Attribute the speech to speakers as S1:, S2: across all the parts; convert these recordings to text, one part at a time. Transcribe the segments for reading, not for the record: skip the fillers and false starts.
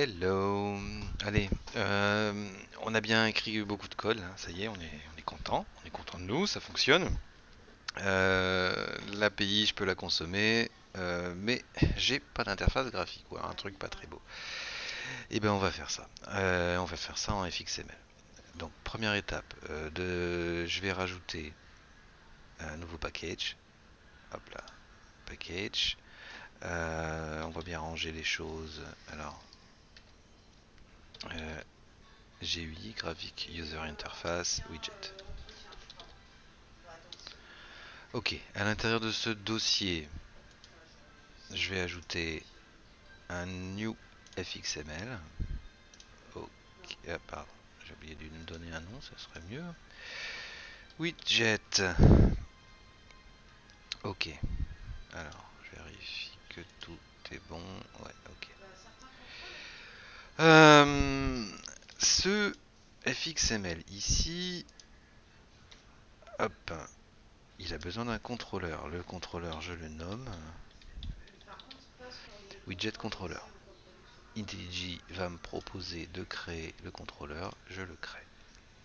S1: Hello. Allez, on a bien écrit beaucoup de code, hein, ça y est, on est content de nous, ça fonctionne. L'API, je peux la consommer, mais j'ai pas d'interface graphique, ou un truc pas très beau. Et ben on va faire ça. On va faire ça en FXML. Donc première étape, je vais rajouter un nouveau package. Hop là, package. On va bien ranger les choses. Alors, euh, GUI, Graphic User Interface, Widget. Ok, à l'intérieur de ce dossier, je vais ajouter un new fxml. Ok, ah, pardon, j'ai oublié de nous donner un nom, ça serait mieux. Widget. Ok, alors je vérifie que tout est bon. Ouais, ok. Ce fxml ici, hop, il a besoin d'un contrôleur. Le contrôleur, je le nomme widget controller. IntelliJ va me proposer de créer le contrôleur, je le crée.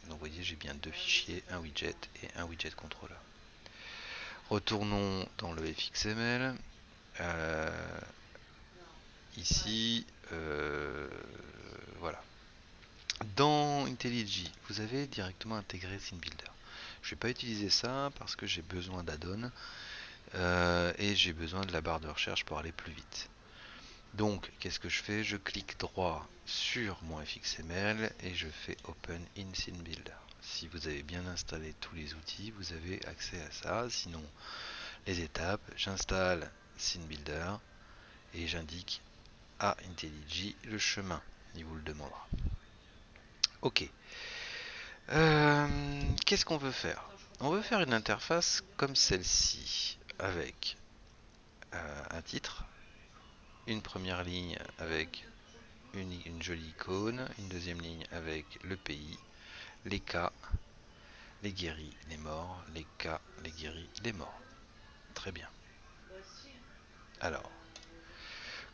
S1: Donc vous voyez, j'ai bien deux fichiers, un widget et un widget controller. Retournons dans le fxml. Euh, Ici, voilà. Dans IntelliJ, vous avez directement intégré SceneBuilder. Je ne vais pas utiliser ça parce que j'ai besoin d'add-on et j'ai besoin de la barre de recherche pour aller plus vite. Donc, qu'est-ce que je fais? Je clique droit sur mon fxml et je fais Open in SceneBuilder. Si vous avez bien installé tous les outils, vous avez accès à ça. Sinon, les étapes, j'installe SceneBuilder et j'indique à IntelliJ le chemin. Il vous le demandera. Ok. Qu'est-ce qu'on veut faire? On veut faire une interface comme celle-ci, avec un titre, une première ligne avec une jolie icône, une deuxième ligne avec le pays, les cas, les guéris, les morts, les cas, les guéris, les morts. Très bien. Alors,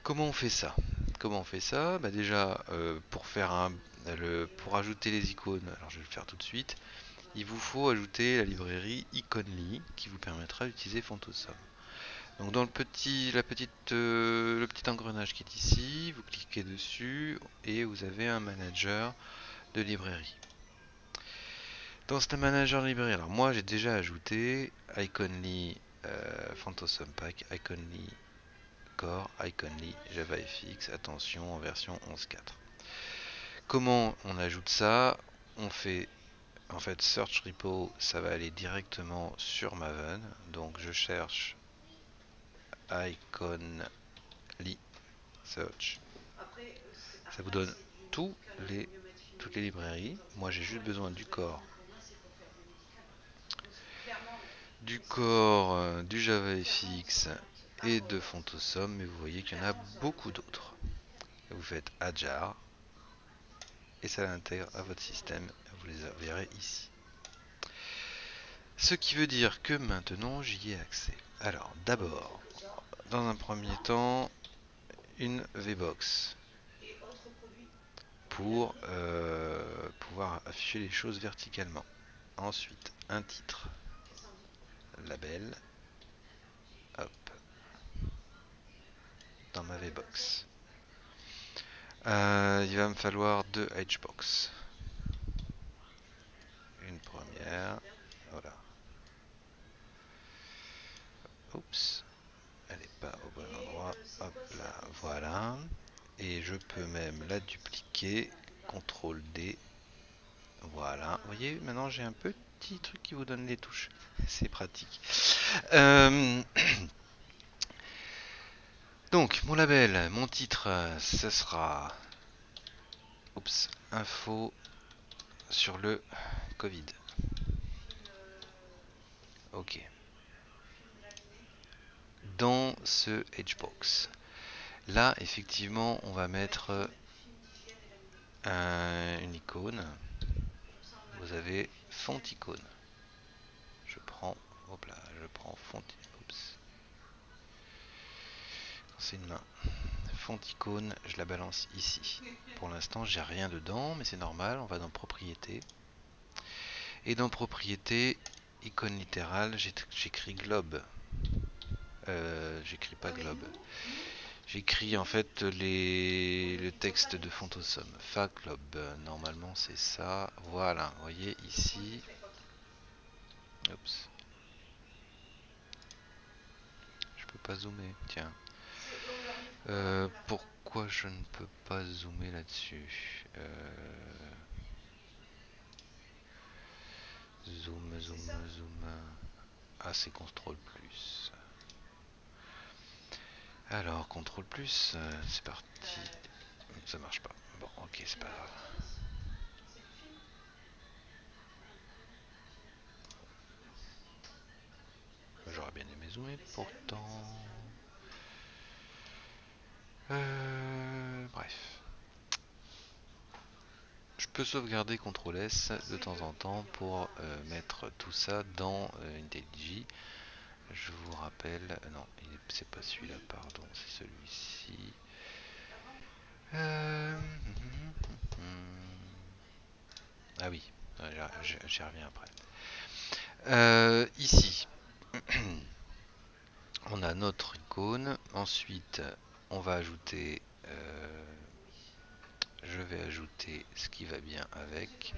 S1: comment on fait ça? Comment on fait ça? Bah déjà, pour ajouter les icônes, alors je vais le faire tout de suite, il vous faut ajouter la librairie Iconly qui vous permettra d'utiliser Fontosum. Donc dans le petit engrenage qui est ici, vous cliquez dessus et vous avez un manager de librairie. Dans ce manager de librairie, alors moi j'ai déjà ajouté Iconly Phantosum Pack, Iconly Core, Iconly JavaFX, attention en version 11.4. Comment on ajoute ça? On fait en fait Search Repo, ça va aller directement sur Maven, donc je cherche Iconly Search. Ça vous donne tous les, toutes les librairies. Moi j'ai juste besoin du corps, du JavaFX et de Fontosum, mais vous voyez qu'il y en a beaucoup d'autres. Vous faites Adjar et ça l'intègre à votre système. Vous les verrez ici. Ce qui veut dire que maintenant j'y ai accès. Alors d'abord, dans un premier temps, une VBox pour pouvoir afficher les choses verticalement. Ensuite, un titre, label, hop, dans ma VBox. Il va me falloir deux Hbox. Une première, voilà. Oups, elle n'est pas au bon endroit. Hop là, voilà. Et je peux même la dupliquer. CTRL D. Voilà. Vous voyez, maintenant j'ai un petit truc qui vous donne les touches. C'est pratique. Euh, Donc, mon label, mon titre, ce sera oups, info sur le Covid. Ok. Dans ce Hbox, là, effectivement, on va mettre une icône. Vous avez font icône. Je prends, hop là, je prends font. Oups. C'est une main. font icône, je la balance ici. Pour l'instant, j'ai rien dedans, mais c'est normal. On va dans propriétés. Et dans propriétés, icône littérale, j'écris globe. J'écris pas globe. J'écris en fait le texte de Fontosum. Fa globe. Normalement, c'est ça. Voilà. Vous voyez ici. Oups. Je peux pas zoomer. Tiens. Pourquoi je ne peux pas zoomer là-dessus? Zoom, zoom, zoom. Ah, c'est CTRL plus. Alors, CTRL plus, c'est parti. Ça marche pas. Bon, ok, c'est pas grave. J'aurais bien aimé zoomer, pourtant. Bref. Je peux sauvegarder CTRL S de temps en temps pour mettre tout ça dans IntelliJ. Je vous rappelle, non, c'est pas celui-là, pardon, c'est celui-ci. Ah oui, j'y reviens après. Ici, on a notre icône. Ensuite, on va ajouter. Je vais ajouter ce qui va bien avec.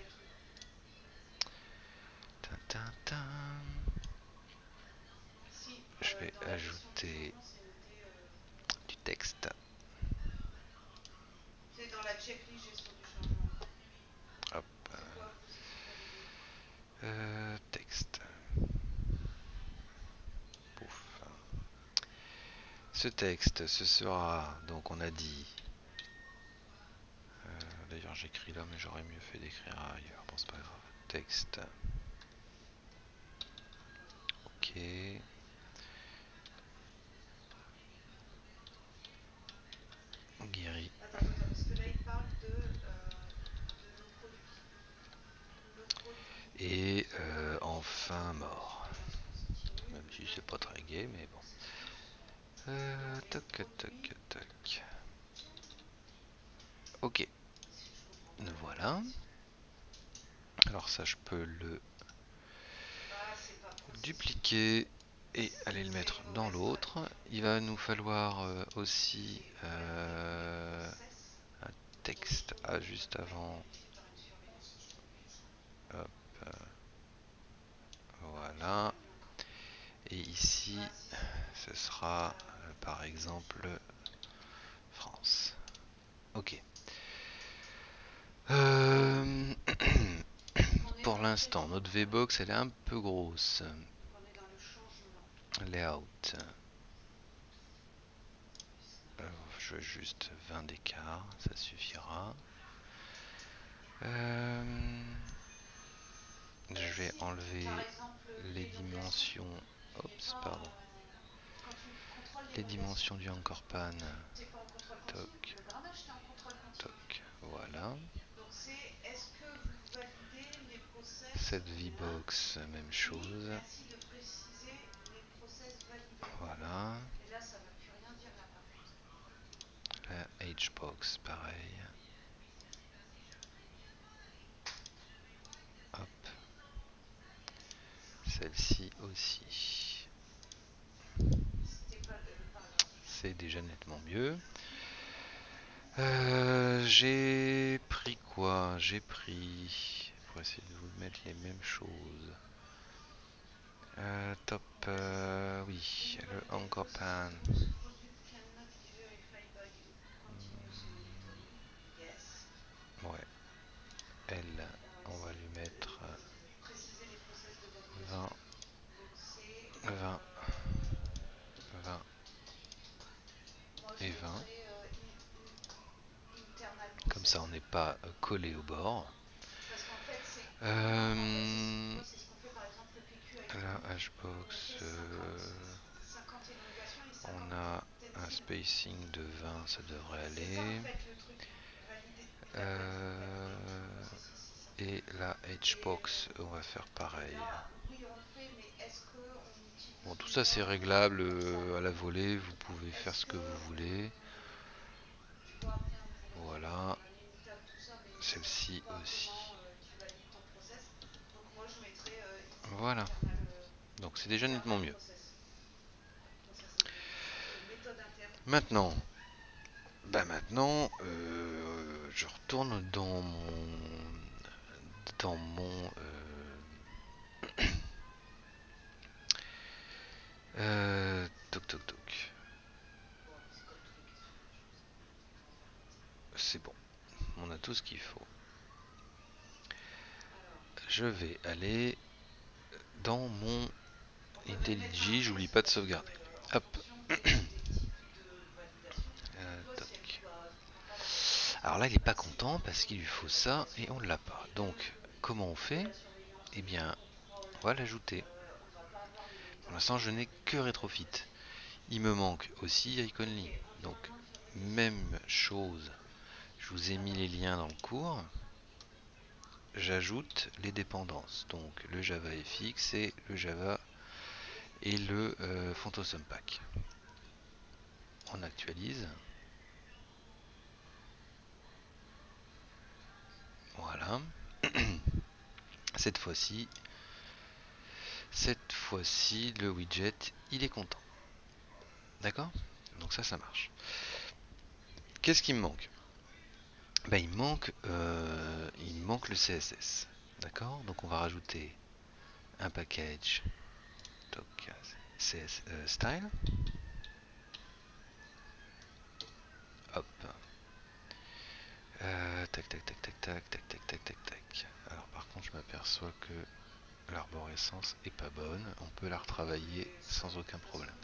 S1: Je vais ajouter du texte. Hop. Texte. Pouf. Ce texte, ce sera, donc on a dit, d'ailleurs j'écris là mais j'aurais mieux fait d'écrire ailleurs, bon c'est pas grave, texte, ok, guéri, et enfin mort, même si c'est pas très gai mais bon. Toc toc toc. Ok. Voilà. Alors ça je peux le dupliquer et aller le mettre dans l'autre. Il va nous falloir aussi un texte juste avant. Hop. Voilà. Et ici ce sera par exemple France. Ok. Pour l'instant, notre VBox elle est un peu grosse. Layout. Je veux juste 20 d'écart, ça suffira. Je vais enlever les dimensions. Oups, pardon. Les dimensions du Anchor Pan. Toc. Toc. Voilà. Cette VBox, même chose. Voilà. La Hbox, pareil. Hop. Celle-ci aussi. C'est déjà nettement mieux. J'ai pris quoi? J'ai pris... Pour essayer de vous mettre les mêmes choses. Top... oui, le Anchor Pan. Ouais. Elle, on va lui mettre 20, 20, 20 et 20. Comme ça, on n'est pas collé au bord. La Hbox, on a un spacing de 20, ça devrait aller. Et la Hbox, on va faire pareil. Bon, tout ça c'est réglable à la volée, vous pouvez faire ce que vous voulez. Voilà. Donc c'est déjà nettement mieux. Maintenant, je retourne dans mon toc toc toc. C'est bon, on a tout ce qu'il faut. Je vais aller dans mon IntelliJ, j'oublie pas de sauvegarder. Hop. Toc. Alors là, il est pas content parce qu'il lui faut ça et on ne l'a pas. Donc, comment on fait? Eh bien, on va l'ajouter. Pour l'instant, je n'ai que Retrofit. Il me manque aussi Iconly. Donc, même chose. Je vous ai mis les liens dans le cours. J'ajoute les dépendances. Donc, le JavaFX et le Java et le Fontosum Pack. On actualise. Voilà. Cette fois-ci, le widget, il est content. D'accord? Donc ça marche. Qu'est-ce qui me manque? Ben, il me manque le CSS. D'accord? Donc on va rajouter un package CS style. Hop. Tac tac tac tac tac tac tac tac tac tac. Alors par contre je m'aperçois que l'arborescence est pas bonne. On peut la retravailler sans aucun problème.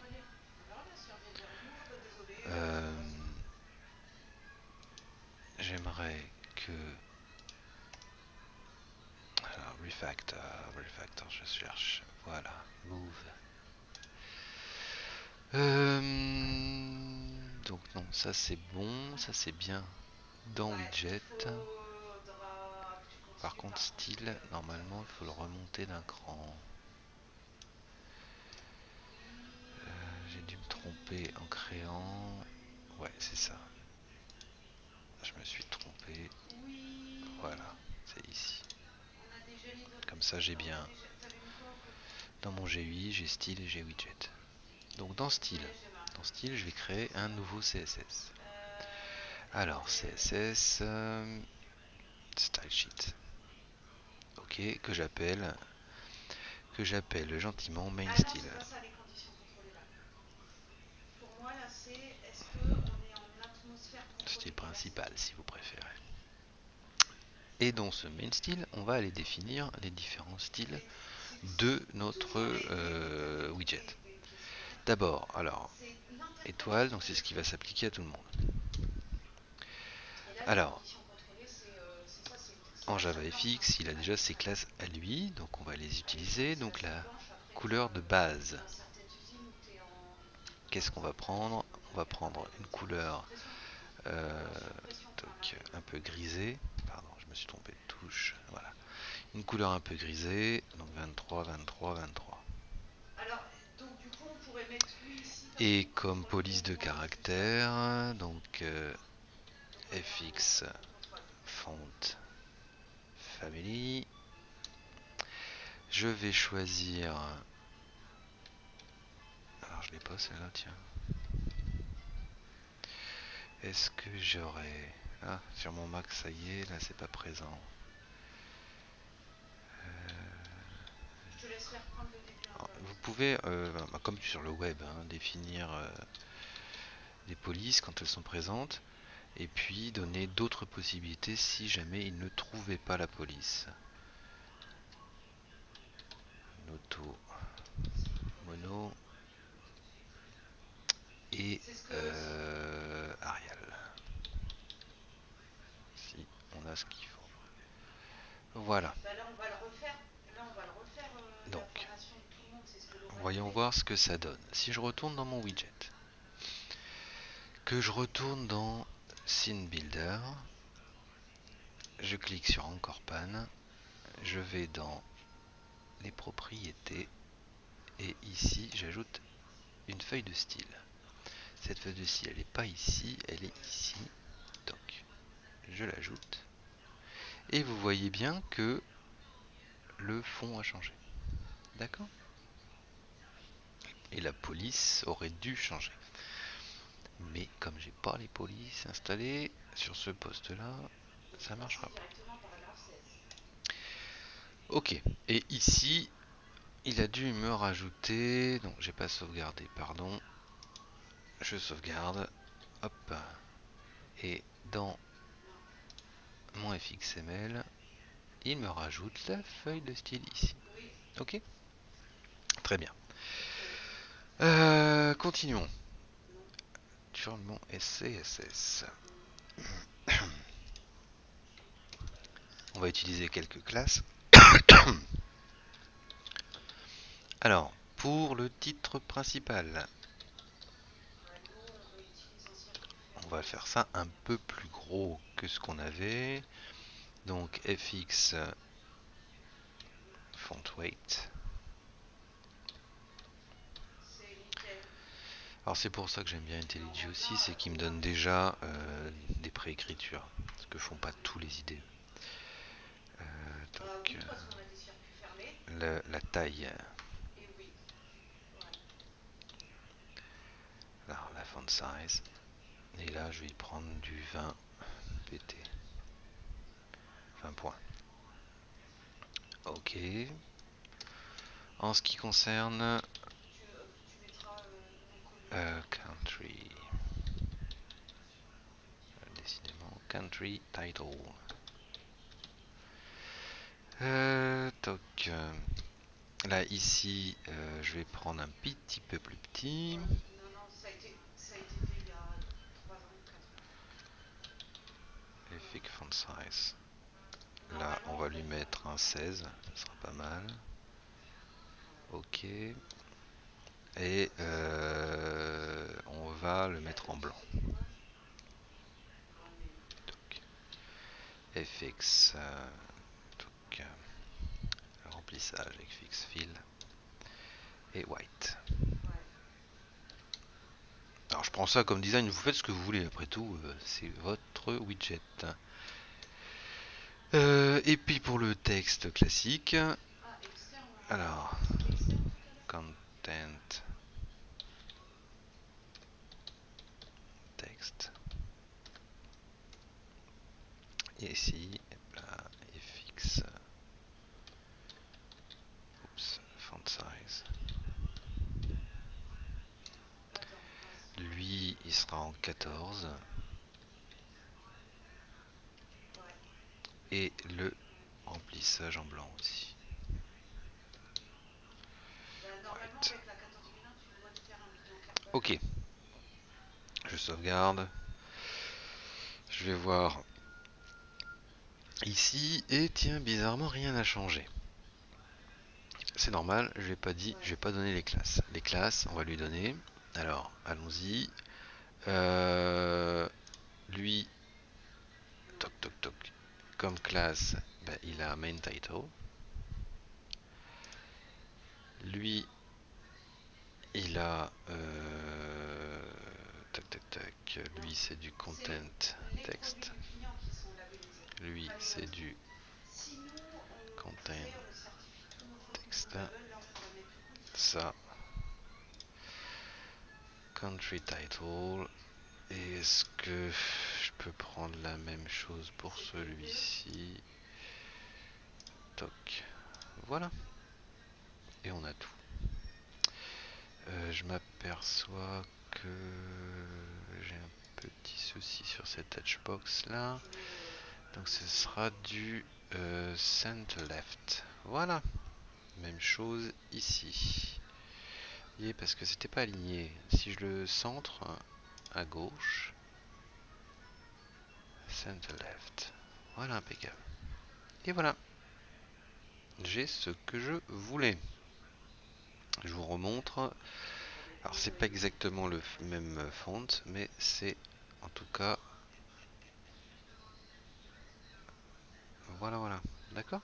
S1: J'aimerais que... Alors, refactor, je cherche. Voilà, move. Donc non, ça c'est bon, ça c'est bien dans widget. Par contre, style, normalement, il faut le remonter d'un cran. J'ai dû me tromper en créant... Ouais, c'est ça. Je me suis trompé. Voilà, c'est ici. Comme ça, j'ai bien... Dans mon GUI, j'ai style et j'ai widget. Donc dans style, je vais créer un nouveau CSS. Alors, CSS... style sheet. Ok, que j'appelle gentiment main style. Style principal si vous préférez. Et dans ce main style, on va aller définir les différents styles de notre widget. D'abord, alors, étoile, donc c'est ce qui va s'appliquer à tout le monde. Alors, en JavaFX, il a déjà ses classes à lui, donc on va les utiliser. Donc la couleur de base. Qu'est-ce qu'on va prendre? On va prendre une couleur un peu grisée. Pardon, je me suis trompé de touche. Voilà. Une couleur un peu grisée, donc 23, 23, 23. Et comme police de caractère, donc FX font family. Je vais choisir... Alors je l'ai pas celle-là, tiens. Est-ce que j'aurais... Ah, sur mon Mac, ça y est, là c'est pas présent. Alors, vous pouvez, comme sur le web, définir des polices quand elles sont présentes, et puis donner d'autres possibilités si jamais il ne trouvait pas la police. Noto, mono et Arial. Si on a ce qu'il faut. Voilà. Donc, voyons voir ce que ça donne. Si je retourne dans mon widget, que je retourne dans Scene Builder, je clique sur Encore Pan, je vais dans les propriétés et ici j'ajoute une feuille de style. Cette feuille de style elle n'est pas ici, elle est ici. Donc je l'ajoute et vous voyez bien que le fond a changé. D'accord? Et la police aurait dû changer. Mais comme j'ai pas les polices installées sur ce poste-là, ça marchera pas. Ok. Et ici, il a dû me rajouter. Donc j'ai pas sauvegardé, pardon. Je sauvegarde. Hop. Et dans mon fxml, il me rajoute la feuille de style ici. Ok? Très bien. Continuons. Sur mon SCSS. On va utiliser quelques classes. Alors, pour le titre principal, on va faire ça un peu plus gros que ce qu'on avait. Donc fx font weight. Alors c'est pour ça que j'aime bien IntelliJ aussi, c'est qu'il me donne déjà des préécritures, ce que font pas tous les IDE. Donc la taille. Alors la font size. Et là je vais y prendre du 20 pt. 20 points. Ok. En ce qui concerne country. Décidément, country title. Toc. Là, ici, je vais prendre un petit peu plus petit. Effic font size. Là, on va lui mettre un 16, ça sera pas mal. Ok. Et on va le mettre en blanc. Donc, FX, donc, remplissage avec fix fill et white. Alors je prends ça comme design, vous faites ce que vous voulez, après tout, c'est votre widget. Et puis pour le texte classique, alors, content, texte, et ici, là, fx, font size. Lui, il sera en 14. Et le remplissage en blanc aussi. Right. Ok. Je sauvegarde. Je vais voir ici. Et tiens, bizarrement, rien n'a changé. C'est normal, je vais pas donner les classes. Les classes, on va lui donner. Alors, allons-y. Lui, toc toc toc. Comme classe, ben, il a main title. Lui, il a tac tac tac. Lui, c'est du content text. Lui, c'est du content text. Ça, country title. Et est-ce que je peux prendre la même chose pour celui-ci? Toc. Voilà. Et on a tout. Je m'aperçois que j'ai un petit souci sur cette edgebox là. Donc ce sera du center left. Voilà. Même chose ici. Et parce que c'était pas aligné. Si je le centre à gauche, center left. Voilà, impeccable. Et voilà. J'ai ce que je voulais. Je vous remontre. Alors c'est pas exactement le même font, mais c'est en tout cas. Voilà, voilà. D'accord.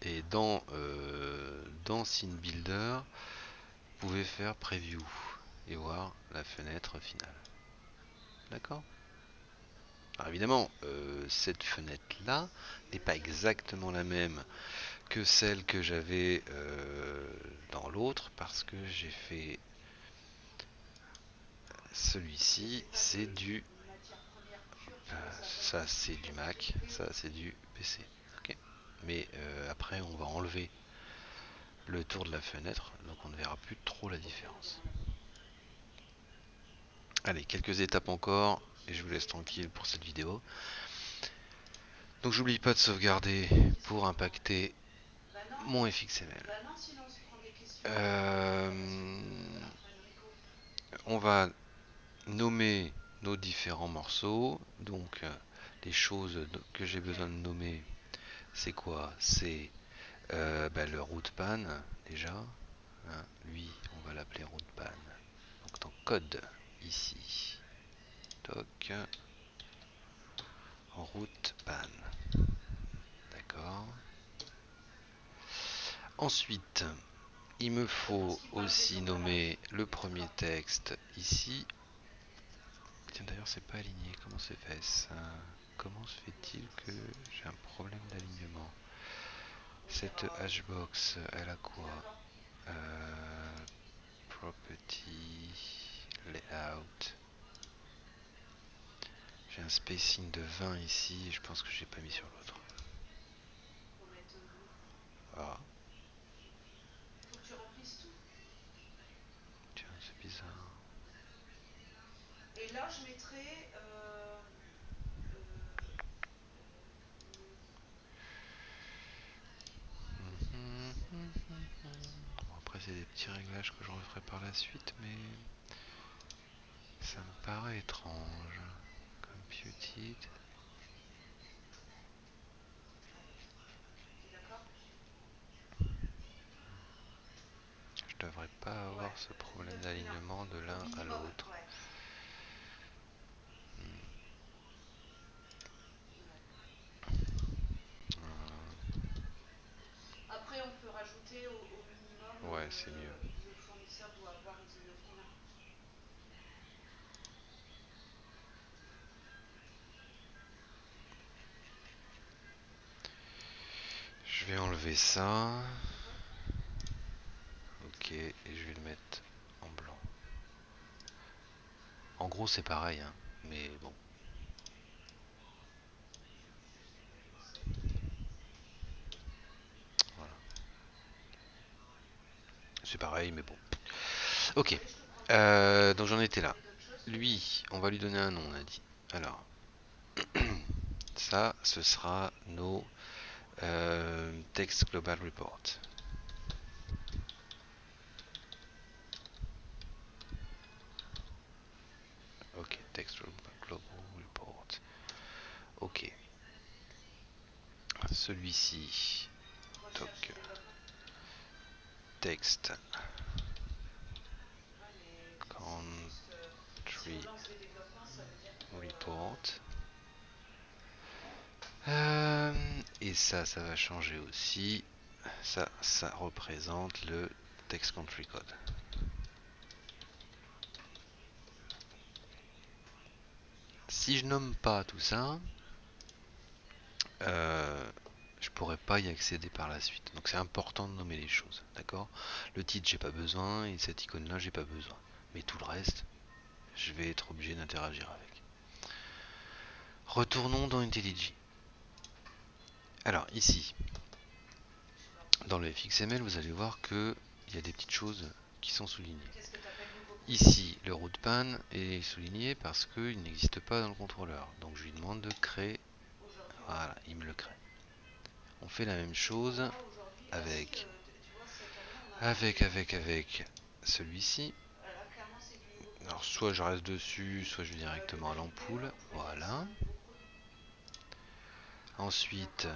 S1: Et dans Scene Builder, vous pouvez faire Preview et voir la fenêtre finale. D'accord. Alors évidemment, cette fenêtre-là n'est pas exactement la même que celle que j'avais dans l'autre, parce que j'ai fait celui-ci, c'est du... ça c'est du Mac, ça c'est du PC. Ok. Mais après on va enlever le tour de la fenêtre, donc on ne verra plus trop la différence. Allez, quelques étapes encore, et je vous laisse tranquille pour cette vidéo. Donc j'oublie pas de sauvegarder pour impacter mon FXML. On va nommer nos différents morceaux. Donc les choses que j'ai besoin de nommer, c'est quoi? C'est le root pan déjà. Hein, lui, on va l'appeler root pan. Donc dans code ici, toc, root pan. D'accord. Ensuite, il me faut aussi nommer le premier texte ici. Tiens, d'ailleurs, c'est pas aligné. Comment c'est fait ça? Comment se fait-il que j'ai un problème d'alignement? Cette hbox, elle a quoi? Property, layout. J'ai un spacing de 20 ici, et je pense que j'ai pas mis sur l'autre. Ah. Tiens, c'est bizarre.
S2: Et là, je mettrai
S1: Bon, après, c'est des petits réglages que je referai par la suite, mais ça me paraît étrange. Computed. Je devrais pas avoir ce problème d'alignement de l'un à l'autre.
S2: Après, on peut rajouter au minimum.
S1: Ouais, c'est mieux.
S2: Le fournisseur doit avoir une zone combien.
S1: Je vais enlever ça. Ok, et je vais le mettre en blanc. En gros, c'est pareil, hein, mais bon. Voilà. C'est pareil, mais bon. Ok. Donc j'en étais là. Lui, on va lui donner un nom, on a dit. Alors, ça, ce sera nos text global report. Ok, text global report. Ok. Celui-ci, toc, texte country report. Et ça va changer aussi. Ça représente le text country code. Si je nomme pas tout ça, je pourrais pas y accéder par la suite. Donc c'est important de nommer les choses, d'accord? Le titre j'ai pas besoin et cette icône là j'ai pas besoin. Mais tout le reste, je vais être obligé d'interagir avec. Retournons dans IntelliJ. Alors ici, dans le FXML, vous allez voir qu'il y a des petites choses qui sont soulignées. Ici, le root pan est souligné parce qu'il n'existe pas dans le contrôleur. Donc je lui demande de créer. Voilà, il me le crée. On fait la même chose avec celui-ci. Alors soit je reste dessus, soit je vais directement à l'ampoule. Voilà. Ensuite,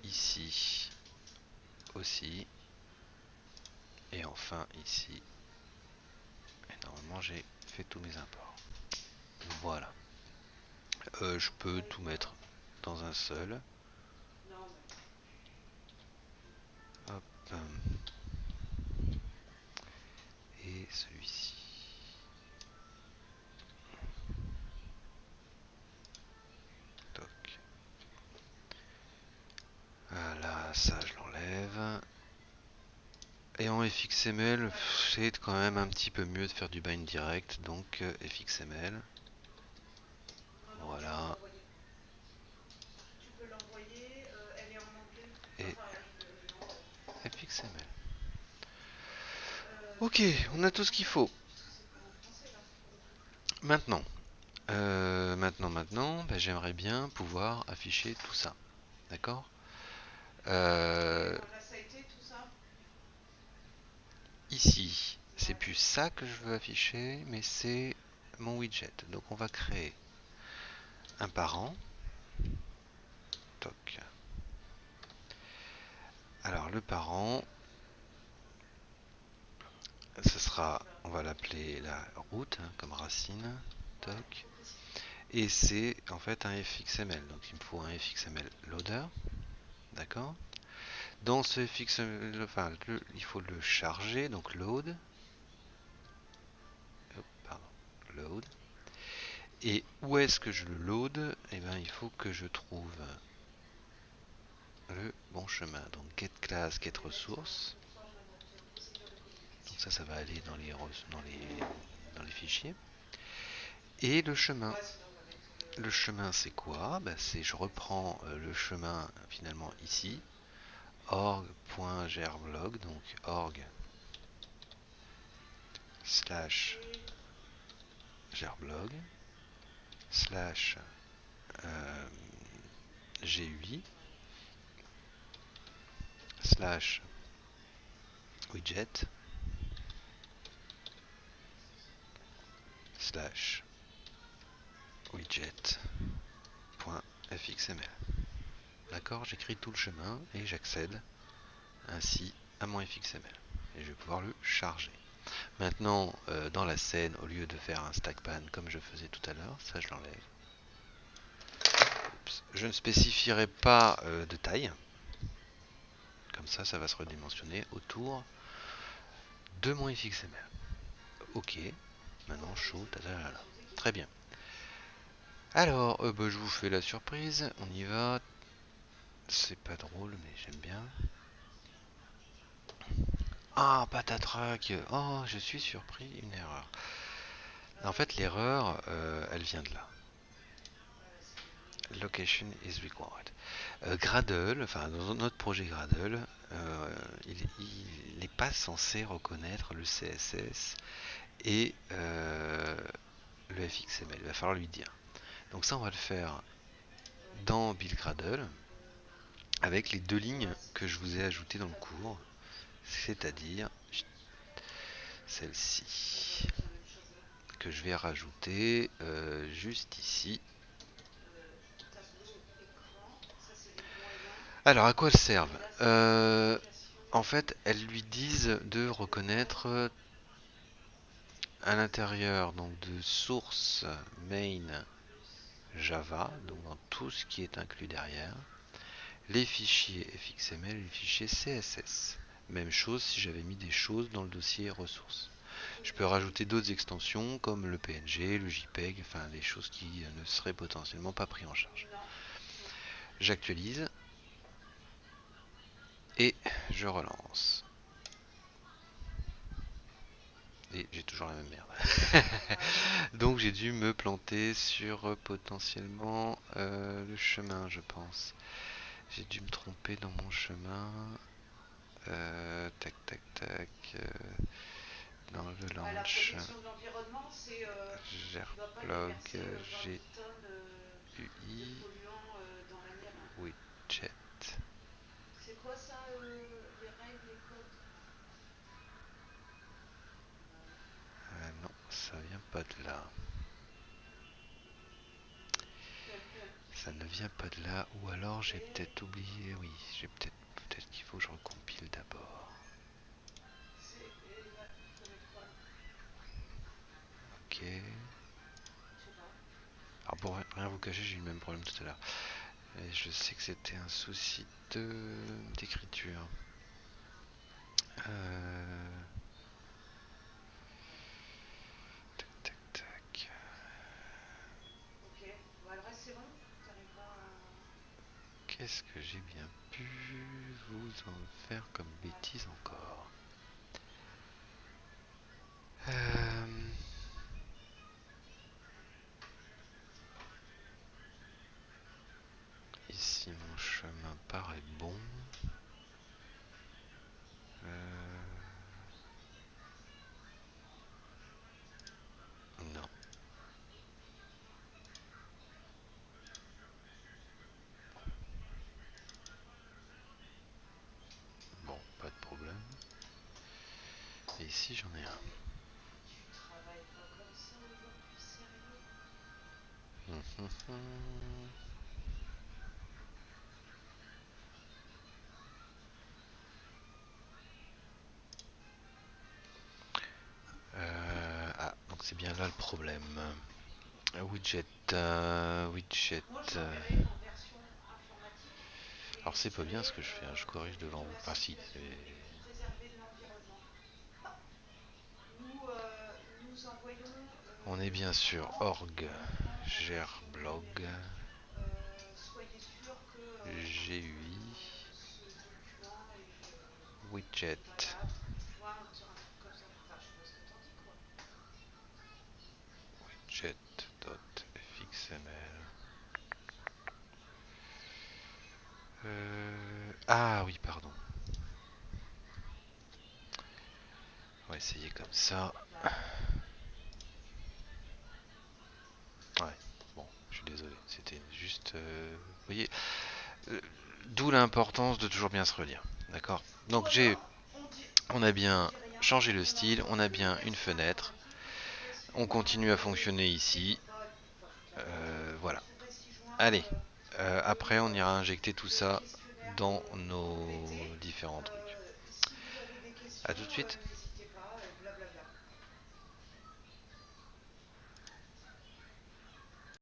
S1: ici aussi. Et enfin ici. Et normalement j'ai fait tous mes imports. Voilà. Je peux tout mettre dans un seul. Hop. Et celui-ci. FXML, c'est quand même un petit peu mieux de faire du bind direct, donc FXML. Voilà.
S2: Tu peux l'envoyer, elle est en anglais.
S1: Et
S2: Enfin,
S1: FXML. Ok, on a tout ce qu'il faut.
S2: c'est pas en français là, pour le coup.
S1: Maintenant, bah, j'aimerais bien pouvoir afficher tout ça. D'accord.
S2: Là, ça a été tout ça.
S1: Ici, c'est plus ça que je veux afficher, mais c'est mon widget. Donc on va créer un parent. Toc. Alors le parent, ce sera, on va l'appeler la route, hein, comme racine. Toc. Et c'est en fait un fxml. Donc il me faut un fxml loader. D'accord. Dans ce fxml, enfin, il faut le charger, donc load. Pardon, load. Et où est-ce que je le load? Eh bien, il faut que je trouve le bon chemin. Donc get class, get resource. Donc ça va aller dans les fichiers. Et le chemin. Le chemin, c'est quoi? Ben, c'est je reprends le chemin finalement ici. org.gerblog, donc org slash gerblog slash GUI slash widget slash widget.fxml. D'accord, j'écris tout le chemin et j'accède ainsi à mon fxml. Et je vais pouvoir le charger. Maintenant, dans la scène, au lieu de faire un stack pan comme je faisais tout à l'heure, ça je l'enlève. Je ne spécifierai pas de taille. Comme ça va se redimensionner autour de mon fxml. Ok, maintenant chaud, très bien. Alors, bah, je vous fais la surprise, on y va. C'est pas drôle, mais j'aime bien. Ah, patatrac. Oh, je suis surpris, une erreur. En fait, l'erreur, elle vient de là. Location is required. Gradle, enfin dans notre projet Gradle, il n'est pas censé reconnaître le CSS et le FXML. Il va falloir lui dire. Donc ça, on va le faire dans Build Gradle avec les deux lignes que je vous ai ajoutées dans le cours, c'est-à-dire celle-ci que je vais rajouter juste ici. Alors à quoi elles servent? En fait, elles lui disent de reconnaître à l'intérieur donc de source main Java, donc dans tout ce qui est inclus derrière, les fichiers FXML et les fichiers CSS. Même chose si j'avais mis des choses dans le dossier ressources. Je peux rajouter d'autres extensions comme le PNG, le JPEG, enfin des choses qui ne seraient potentiellement pas prises en charge. J'actualise et je relance. Et j'ai toujours la même merde. Donc j'ai dû me planter sur potentiellement le chemin, je pense. J'ai dû me tromper dans mon chemin. Tac, tac, tac. Dans le launch.
S2: La protection de l'environnement, c'est.
S1: Gerblog GUI
S2: Dans la mer.
S1: widget.
S2: C'est quoi ça, les règles, les codes?
S1: Non, ça vient pas de là. Ça ne vient pas de là, ou alors j'ai peut-être oublié. Oui, j'ai peut-être qu'il faut que je recompile d'abord. Ok. Alors pour rien vous cacher, j'ai eu le même problème tout à l'heure. Et je sais que c'était un souci d'écriture. Tac, tac, tac.
S2: Ok, bon, le reste c'est bon. T'arriveras à.
S1: Qu'est-ce que j'ai bien pu vous en faire comme bêtise encore? Euh, Ici, mon chemin paraît bon. Non. Bon, pas de problème. Et ici, j'en ai un.
S2: Tu travailles pas comme ça aujourd'hui, sérieux?
S1: Donc c'est bien là le problème. Widget, widget.
S2: Moi, je l'enverrai en version informatique et
S1: Alors
S2: je
S1: c'est pas bien ce
S2: dirais
S1: que je fais, hein, je corrige devant
S2: de
S1: vous.
S2: la
S1: Ah si.
S2: circulation et pour préserver l'environnement. Nous envoyons
S1: On est bien sûr
S2: uniquement,
S1: org,
S2: uniquement en
S1: gère
S2: version
S1: blog,
S2: numérique. Soyez sûr que
S1: GUI,
S2: ce document est
S1: widget,
S2: valable. Tu vois, un truc comme ça. Enfin, je sais pas ce que t'en dis, quoi.
S1: widget.xml. Ah oui, pardon. On va essayer comme ça. Ouais, bon, je suis désolé, c'était juste... vous voyez, euh, d'où l'importance de toujours bien se relire. D'accord. Donc
S2: Voilà,
S1: on a
S2: on
S1: bien
S2: dit rien,
S1: changé le
S2: on
S1: style, on
S2: n'apporte
S1: a
S2: que des
S1: bien une
S2: versions
S1: fenêtre.
S2: informatiques. Je trouverai 6
S1: On
S2: juin,
S1: continue à fonctionner ici.
S2: enfin toute la base, je
S1: Voilà.
S2: trouverai 6 juin
S1: Allez. Après, on ira
S2: le,
S1: injecter tout
S2: le
S1: ça
S2: questionnaire
S1: dans nos
S2: complété.
S1: différents trucs.
S2: Si vous avez des
S1: A
S2: questions,
S1: tout de suite.
S2: n'hésitez